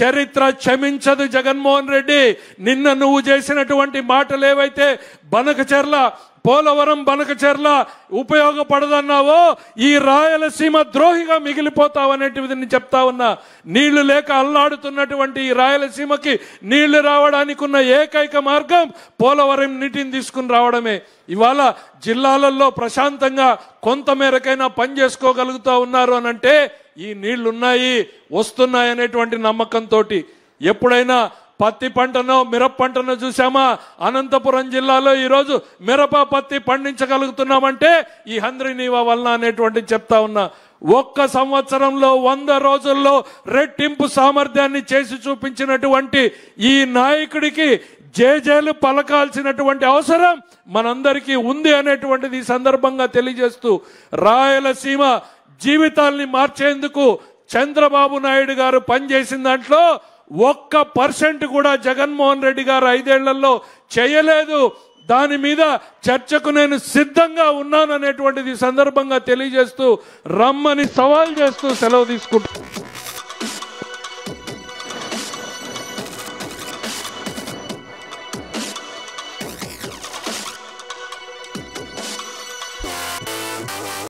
చరిత్ర క్షమించదు జగన్మోహన్ రెడ్డి. నిన్న నువ్వు చేసినటువంటి మాటలు ఏవైతే బనకచెర్ల పోలవరం బనకచెర్ల ఉపయోగపడదన్నావో ఈ రాయలసీమ ద్రోహిగా మిగిలిపోతావనేటిది నేను చెప్తా ఉన్నా. నీళ్లు లేక అల్లాడుతున్నటువంటి ఈ రాయలసీమకి నీళ్లు రావడానికి ఉన్న ఏకైక మార్గం పోలవరం నీటిని తీసుకుని రావడమే. ఇవాళ జిల్లాలలో ప్రశాంతంగా కొంతమేరకైనా పని చేసుకోగలుగుతా ఉన్నారు అనంటే ఈ నీళ్లున్నాయి వస్తున్నాయి అనేటువంటి నమ్మకంతో. ఎప్పుడైనా పత్తి పంటనో మిరప పంటనో చూసామా? అనంతపురం జిల్లాలో ఈరోజు మిరప పత్తి పండించగలుగుతున్నామంటే ఈ హంద్రీనీవా వలన అనేటువంటి చెప్తా ఉన్నా. ఒక్క సంవత్సరంలో 100 రోజుల్లో రెట్టింపు సామర్థ్యాన్ని చేసి చూపించినటువంటి ఈ నాయకుడికి జేజేలు పలకాల్సినటువంటి అవసరం మనందరికీ ఉంది అనేటువంటిది ఈ సందర్భంగా తెలియజేస్తూ, రాయలసీమ జీవితాల్ని మార్చేందుకు చంద్రబాబు నాయుడు గారు పనిచేసిన దాంట్లో 1% కూడా జగన్మోహన్ రెడ్డి గారు 5 ఏళ్లలో చేయలేదు. దాని మీద చర్చకు నేను సిద్ధంగా ఉన్నాననేటువంటిది సందర్భంగా తెలియజేస్తూ రమ్మని సవాల్ చేస్తూ సెలవు తీసుకుంటున్నాను.